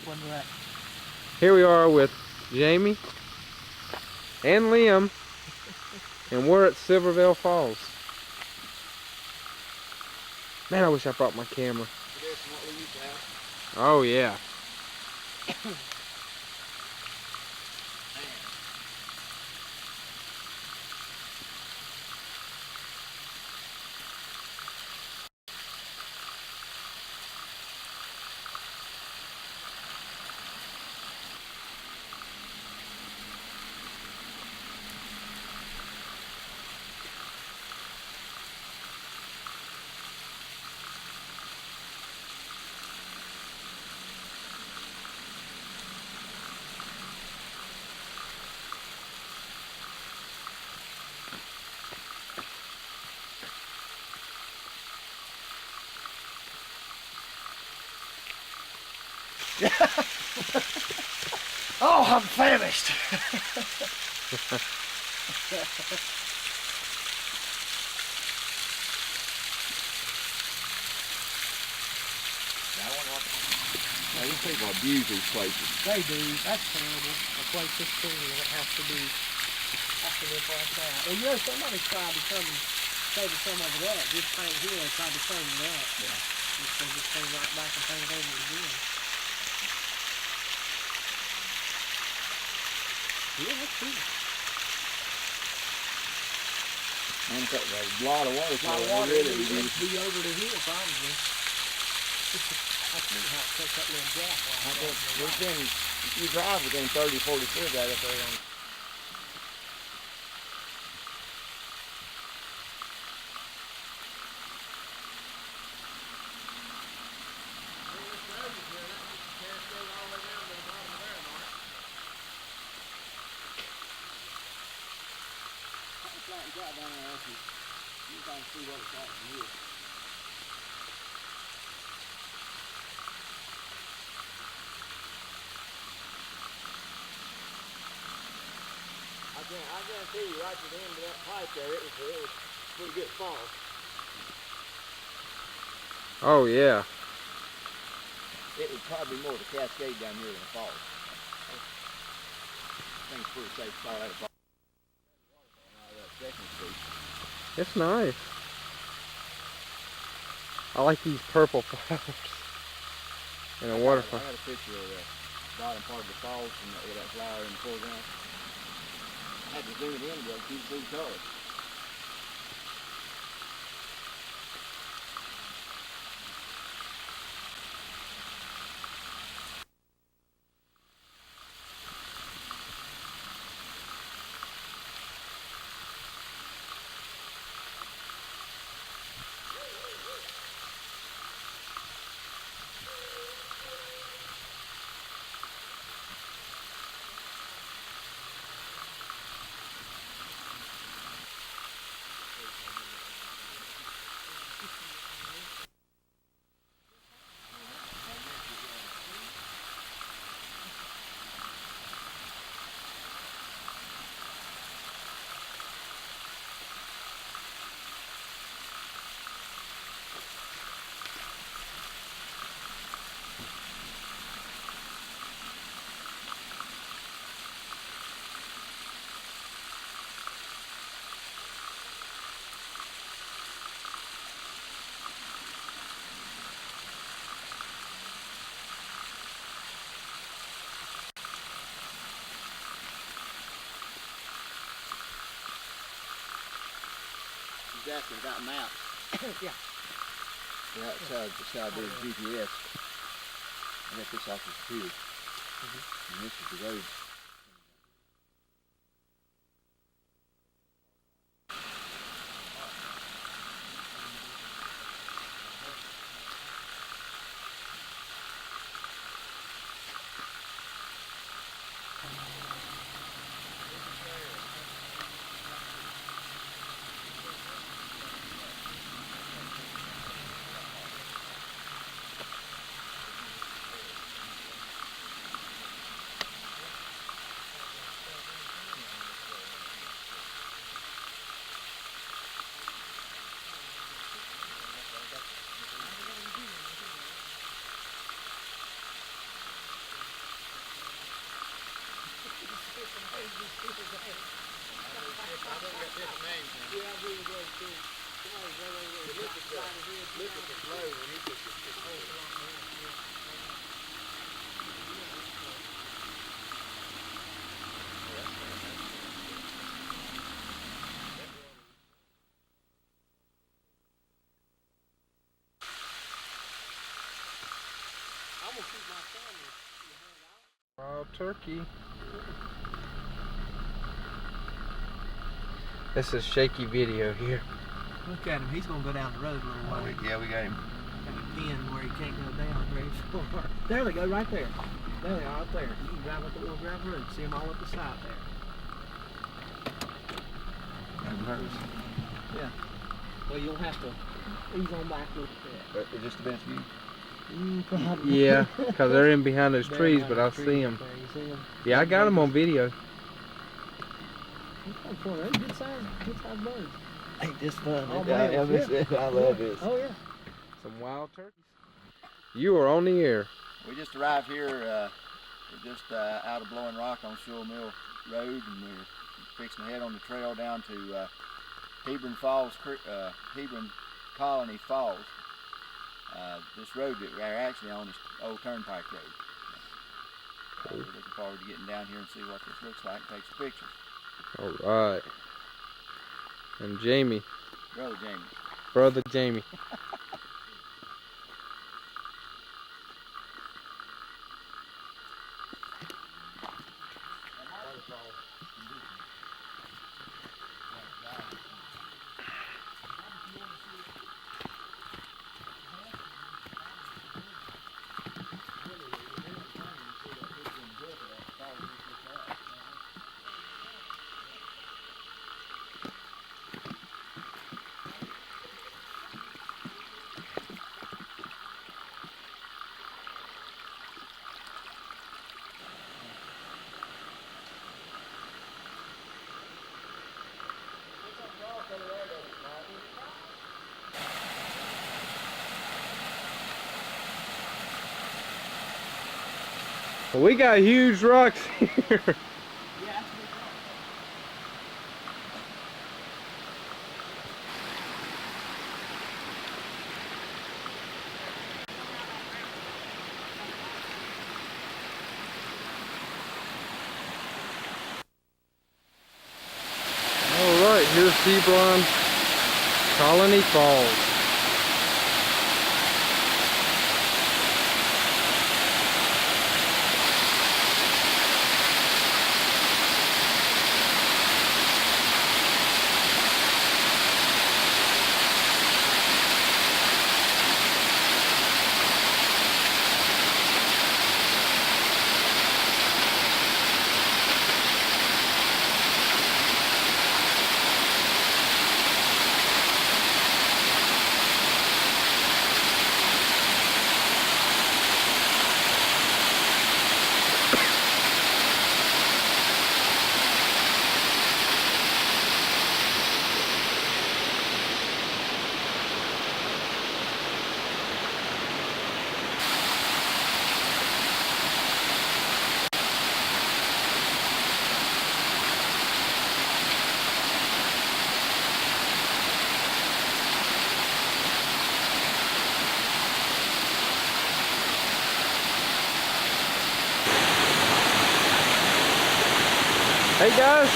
right. Here we are with Jamie and Liam, and we're at Silvervale Falls. Man, I wish I brought my camera. Oh yeah. Oh, I'm famished. Now, these people abuse these places. They do. That's terrible. A place this cool and it has to be like that. And you know, somebody tried to come and say to some of it up. This thing here, they tried to clean it up. Yeah. They just came right back and painted over it again. Yeah, that's cool. And a lot of water. A lot of water. It'd be over to here probably. That's neat how it takes that little gap like that. You drive within 30, 40 feet of that up there. You can see what it's like from here. I guarantee you, right to the end of that pipe there, it was pretty good fall. Oh yeah. It was probably more the cascade down here than the falls. I think it's pretty safe to call that a fall. It's nice. I like these purple flowers and a waterfall. I got a picture of the bottom part of the falls and with that flower in the foreground. I had to zoom it in to be able to see the color. He's asking about maps. Yeah. Yeah, that's how I do GPS. I got this off the computer. And this is the road. Wild turkey. This is shaky video here. Look at him. He's going to go down the road a little way. Yeah, we got him. Got a pin where he can't go down very far. There they go, right there. There they are, up there. You can drive up the little gravel road. See them all up the side there. Yeah. Well, you'll have to ease on back a little bit. Is this the best view? Probably. Yeah, because they're in behind those trees, but I see them. Yeah, I got them on video. Good size birds. Ain't this fun? Oh, I love this. Oh, yeah. Some wild turkeys. You are on the air. We just arrived here. We're just out of Blowing Rock on Shule Mill Road, and we're fixing to head on the trail down to Hebron Falls, Hebron Colony Falls. This road that we're actually on is Old Turnpike Road. We're looking forward to getting down here and see what this looks like and take some pictures. All right. And Jamie. Brother Jamie. Brother Jamie. Well, we got huge rocks here. Alright, here's Hebron Colony Falls. Hey guys.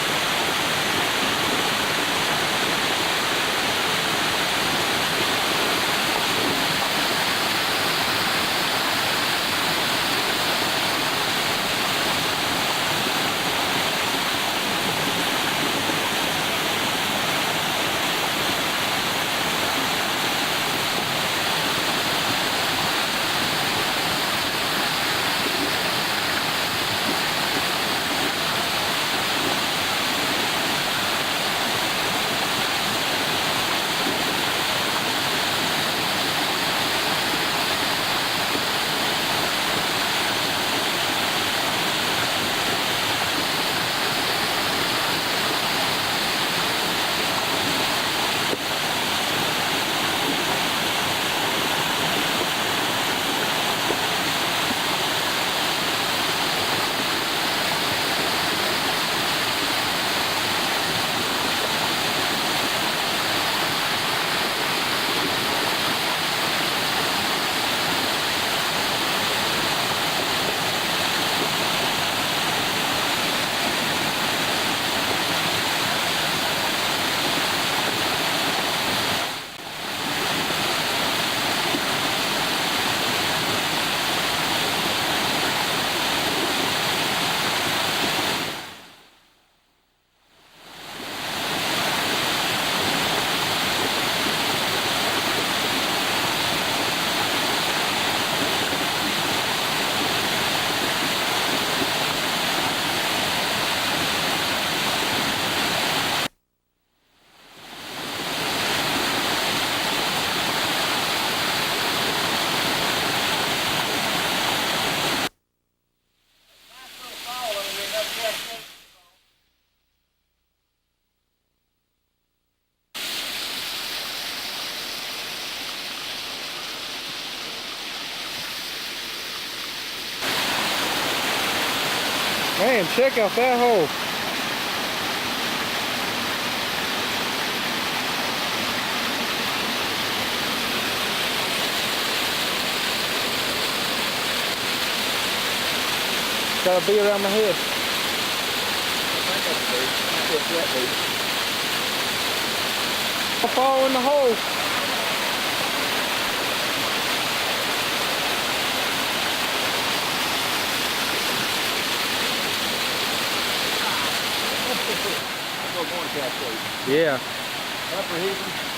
Man, check out that hole. Got a bee around my head. I'll fall in the hole. Yeah. Upper Hebron.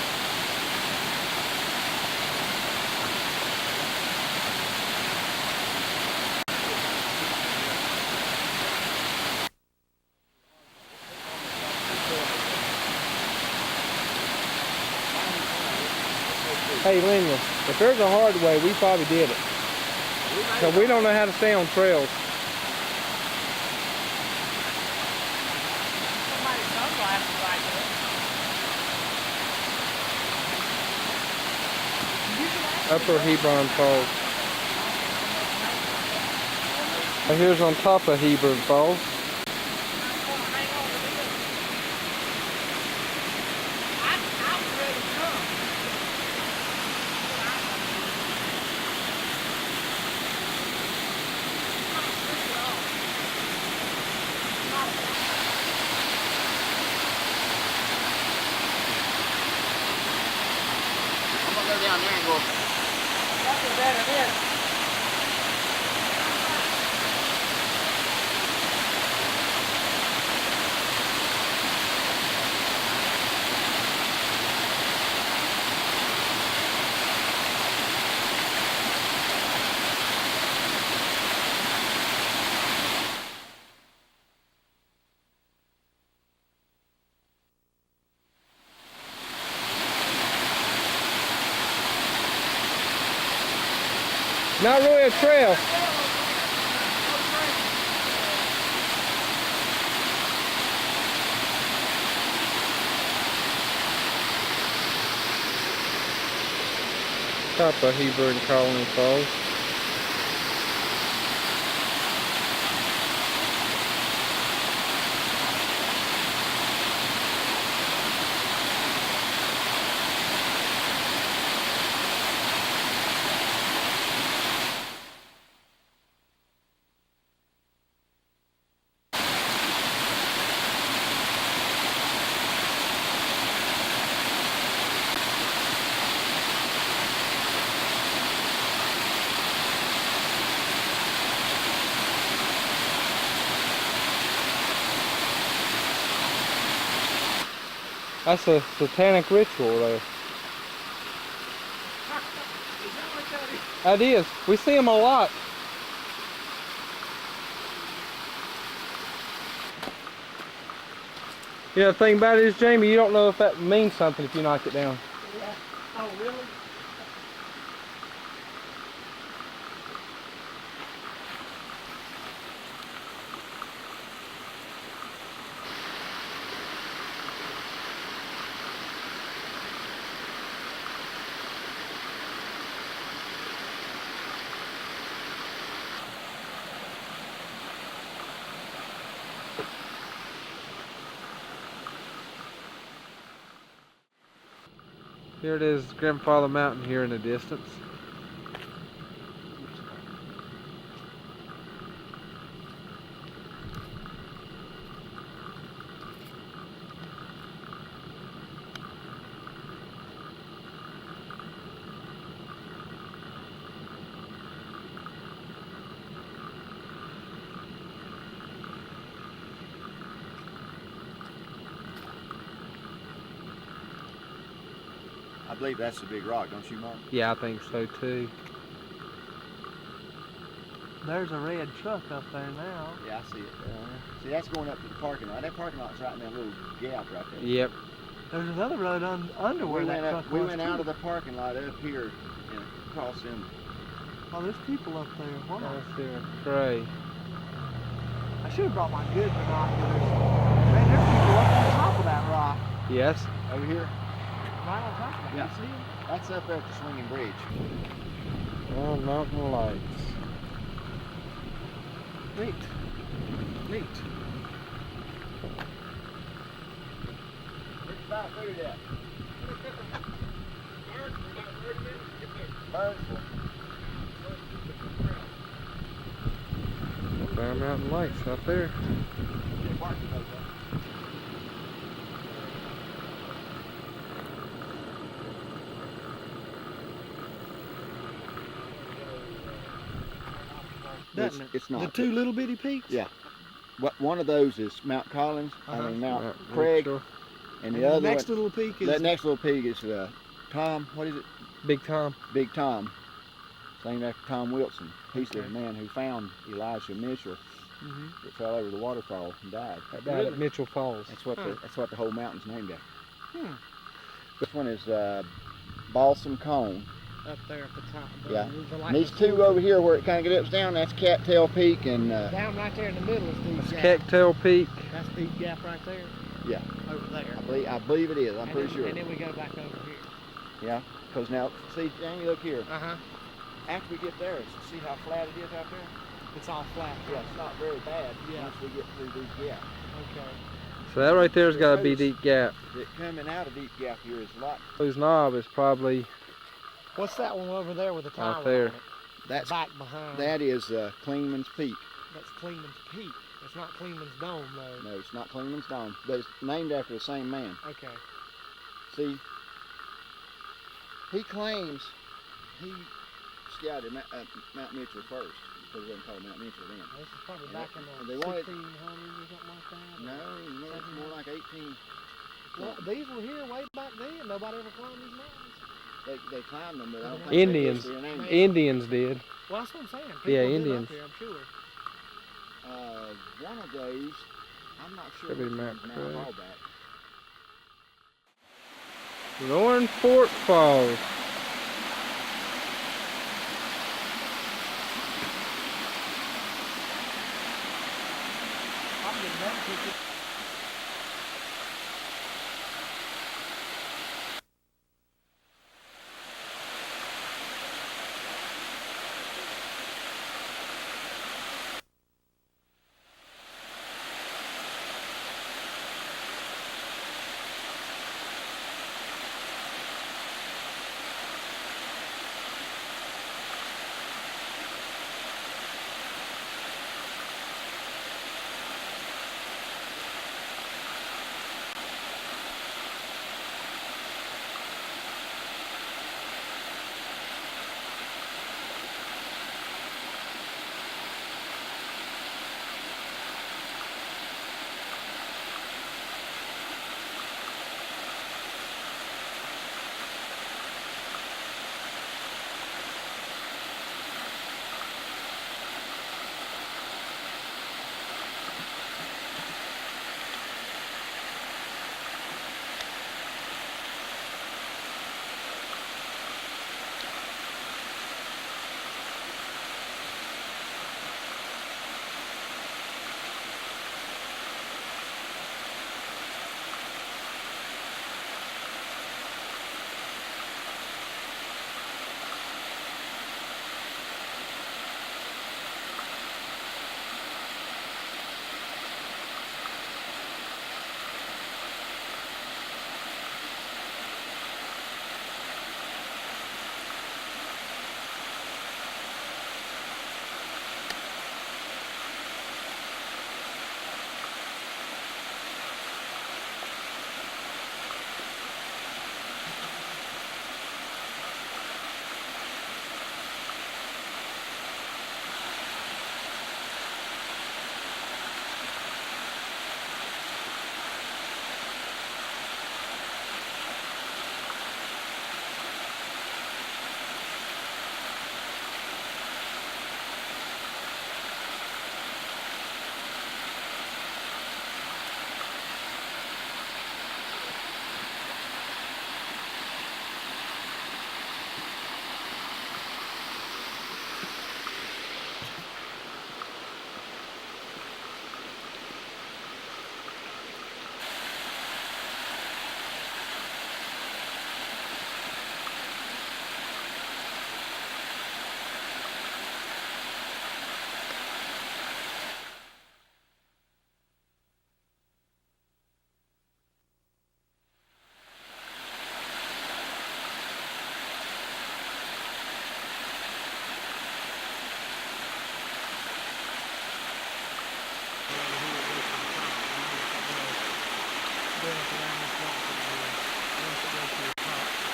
Hey, Lenya, if there's a hard way, we probably did it. Because we don't know how to stay on trails. Somebody's sunglasses like this. Upper Hebron Falls. Now here's on top of Hebron Falls. Down there and go. Nothing better than this. Not really a trail. Top of Hebron Colony Falls. That's a satanic ritual there. That is. We see them a lot. Yeah, the thing about it is, Jamie, you don't know if that means something if you knock it down. Yeah. Oh, really? Here it is, Grandfather Mountain here in the distance. I believe that's the big rock, don't you, Mark? Yeah, I think so too. There's a red truck up there now. Yeah, I see it. See, that's going up to the parking lot. That parking lot's right in that little gap right there. Yep. There's another road under where that truck was. We went out of the parking lot up here and across in. Oh, there's people up there. Wow. That's there. Great. I should have brought my good binoculars. Man, there's people up on top of that rock. Yes. Over here? Right on top of it. Yeah. You see them? That's up there at the swinging bridge. Oh, mountain lights. Neat. Neat. It's about through that. Burnsville. Black Mountain Lights out there. Doesn't it? It's not. The two little bitty peaks? Yeah. One of those is Mount Collins, Mount Mount Craig, Mitchell. and And the other the next one, little peak is. that next little peak is Tom. What is it? Big Tom. Big Tom. It's named after Tom Wilson. He's the Okay. man who found Elijah Mitchell Mhm. that fell over the waterfall and died. That died Really? at Mitchell Falls. That's what that's what the whole mountain's named after. Hmm. This one is Balsam Cone. Up there at the top. Yeah. The And these two over here where it kind of gets down, that's Cattail Peak and Down right there in the middle is Deep That's Gap. Cattail Peak. That's Deep Gap right there. Yeah. Over there. I believe it is. I'm And pretty then, sure. And then we go back over here. Yeah. Because now, see, Jamie, look here. Uh-huh. After we get there, see how flat it is out there? It's all flat. Yeah, it's not very bad Yeah. once we get through Deep Gap. Okay. So that right there's got to be Deep Gap. That coming out of Deep Gap here is a lot. Blue's Knob is probably What's that one over there with the tower out there. on it? That's Back behind. that is Klingman's Peak. That's Kleeman's Peak. It's not Kleeman's Dome, though. No, it's not Klingman's Dome, but it's named after the same man. Okay. See, he claims he scouted Mount Mitchell first, because it wasn't called Mount Mitchell then. This is probably Yeah, back in and the they wanted- 1600s or something like that. No, it's more like 18. Well, these were here way back then. Nobody ever climbed these mountains. They climbed them, but I don't think Indians. they named Indians did. Well, that's what I'm saying. People Yeah, did Indians. Up here, I'm sure. One of those, I'm not sure. Could be which Mount one's Craig. Fallback. Roaring Fork Falls. I'm getting that ticket.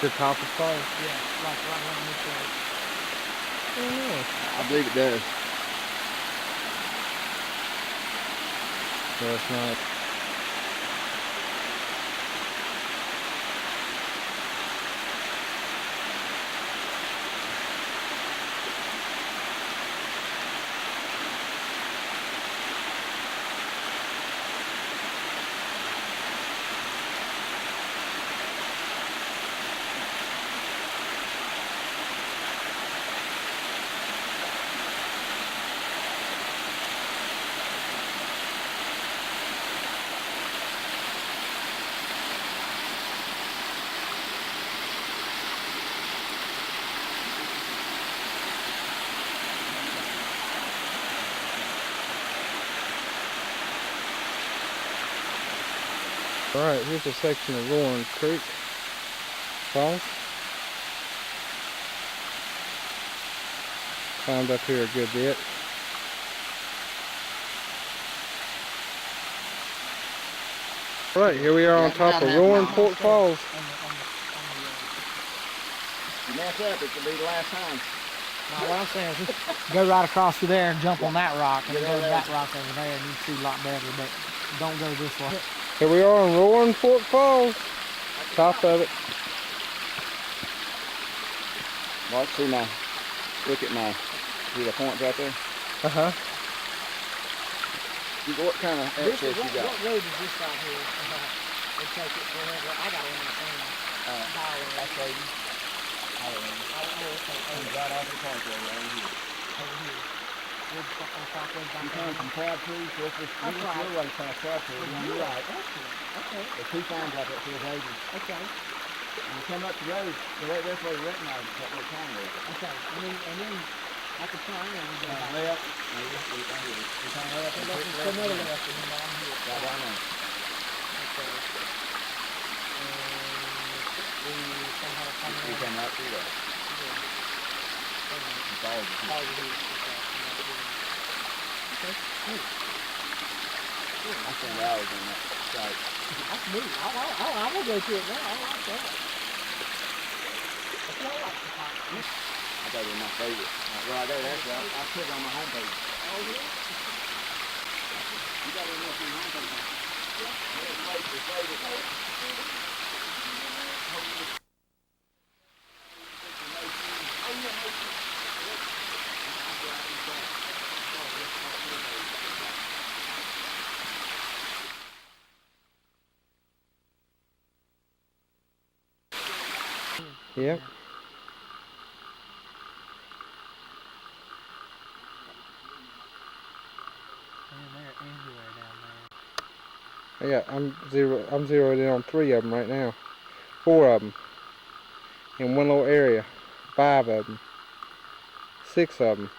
The top of falls. Yeah, like right around this way. Oh, I believe it does. that's nice. Alright, here's a section of Roaring Creek Falls. Climbed up here a good bit. Alright, here we are on top of Roaring Fork Falls. You mess up, it could be the last time. Now, what I'm saying is just go right across through there and jump on that rock, and go to that rock over there, and you see a lot better, but don't go this way. Here we are on Roaring Fork Falls. Top of it. Mark, look at see the points right there? Uh-huh. What kind of access you got? What road is this right here? They take it wherever. I got it in my phone. Highway. That's right. Highway. Right off the park there, right over here. Over here. You come from Crabtree, so it's just, you just your way past Crabtree, and you're right. Okay. There's two signs out there, says Ages. Okay. When you come up the road, that's where you recognize it, that little town there. Okay. And then I could turn around and go back. Left. We turn left and There's another left and then down here. right down there. Okay. And we somehow come We around. come right through there. It's all the Oh, it is. Okay. Cool. I spent hours on that site. That's neat. I will go to it now. I like that. That's what I like to talk. I thought it was my favorite. Well, I got it actually. I put it on my homepage. Oh, yeah? You got it on your homepage. Yeah. It's favorite. Yep. Yeah, I'm zeroed in on 3 of them right now. 4 of them in one little area. 5 of them. 6 of them.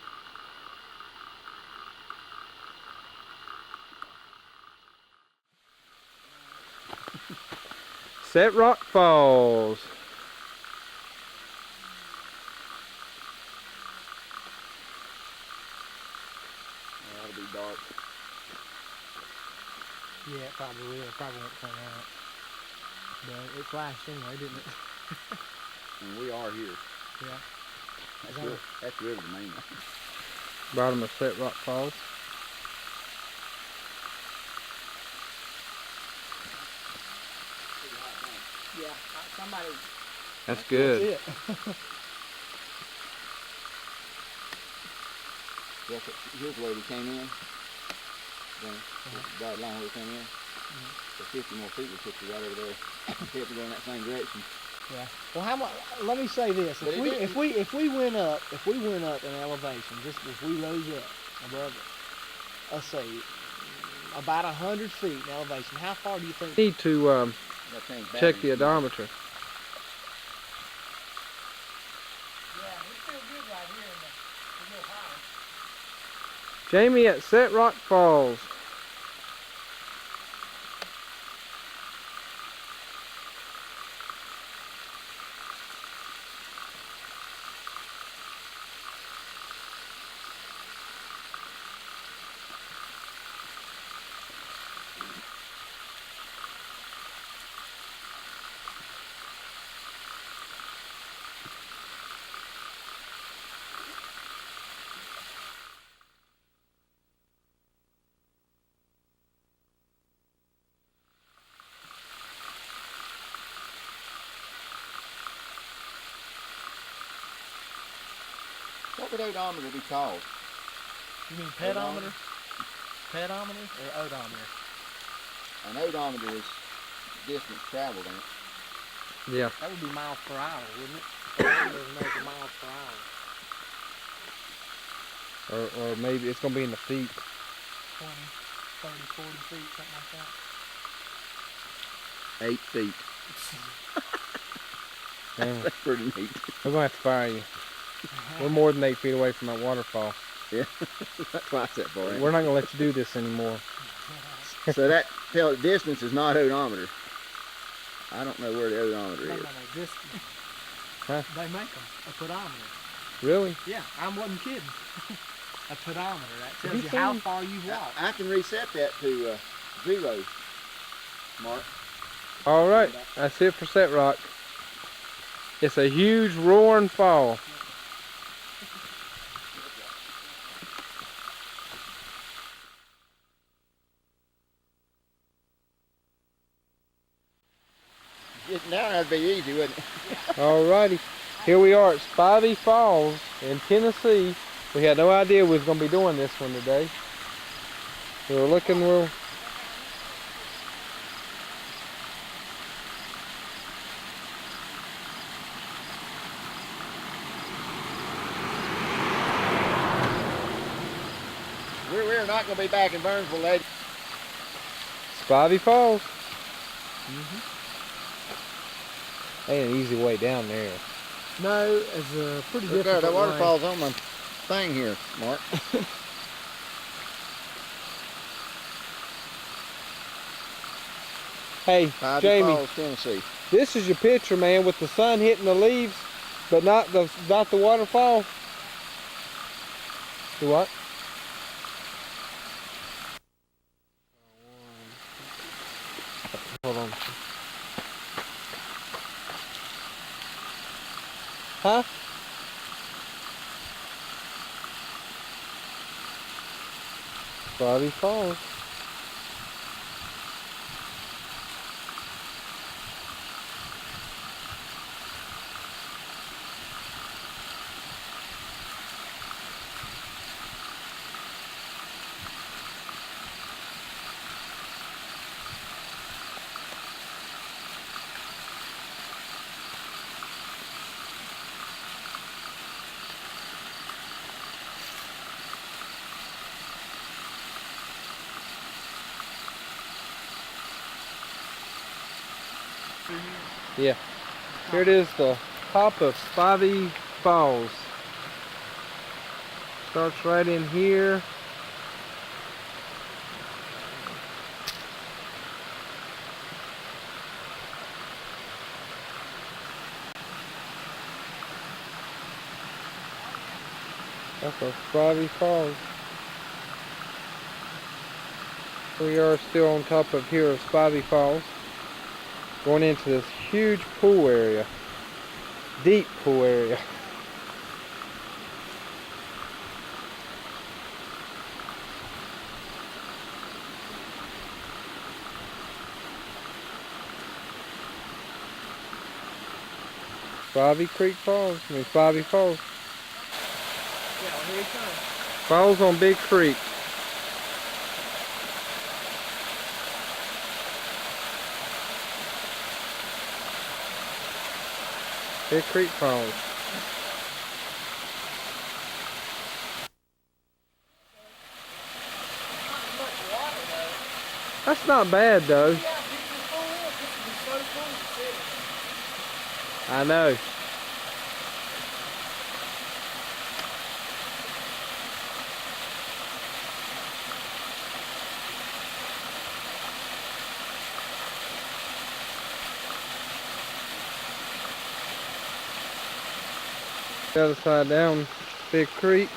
Set Rock Falls. That'll be dark. Yeah, it probably will. It probably won't turn out. But it flashed anyway, didn't it? And we are here. Yeah. That's really the main one. Bottom of Set Rock Falls. Yeah, somebody. That's good. That's it. Here's where we came in. Right along where we came in. The 50 more feet would put you right over there. You have to go in that same direction. Yeah. Well, how much? Let me say this: if we went up in elevation, just if we rose up above it, let's say about 100 feet in elevation, how far do you think? Need to check the odometer. Yeah, it's still good right here in the little high. Jamie at Set Rock Falls. What would odometer be called? You mean pedometer? Pedometer or odometer? An odometer is distance traveled, ain't it? Yeah. That would be miles per hour, wouldn't it? Odometer measure miles per hour. Or maybe it's gonna be in the feet. 20, 30, 40 feet, something like that. 8 feet. Yeah. That's pretty neat. We're gonna have to fire you. We're more than 8 feet away from that waterfall. Yeah, twice that far. We're not gonna let you do this anymore. So that distance is not odometer. I don't know where the odometer is. No, this, Huh? they make them, a pedometer. Really? Yeah, I wasn't kidding. A pedometer, that Have tells you you how seen- far you've walked. I can reset that to 0, Mark. All right, that's it for Set Rock. It's a huge roaring fall. Now that'd be easy, wouldn't it? Alrighty, here we are at Spivey Falls in Tennessee. We had no idea we was gonna be doing this one today. We were looking real. We're not going to be back in Burnsville, lady. Spivey Falls. Mm-hmm. Ain't an easy way down there. No, it's a pretty Look there, difficult the way. waterfall's on my thing here, Mark. Hey, Spivey Jamie, Falls, Tennessee. this is your picture, man, with the sun hitting the leaves, but not the waterfall. Do what? Hold on. Huh? Spivey Falls. Yeah. Here it is, the top of Spivey Falls. Starts right in here. That's a Spivey Falls. We are still on top of here of Spivey Falls. Going into this huge pool area. Deep pool area. Spivey Creek Falls. I mean Spivey Falls. Yeah, well, here he comes. Falls on Big Creek. Big Creek Falls. That's not bad though. I know. The other side down Big Creek.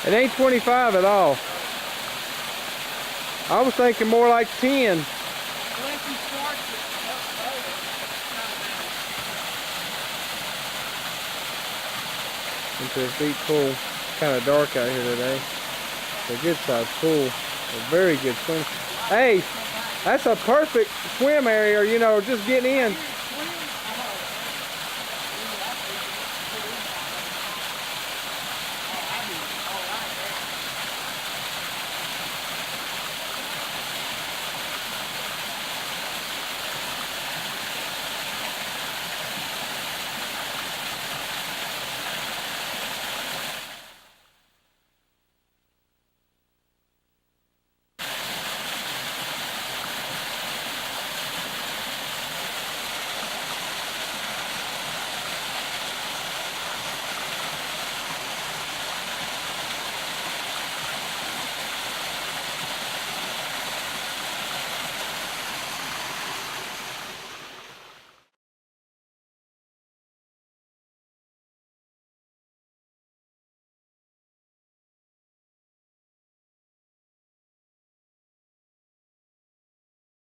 It ain't 25 at all. I was thinking more like 10. Into a deep pool. It's kind of dark out here today. It's a good sized pool. A very good swim. Hey, that's a perfect swim area, you know, just getting in.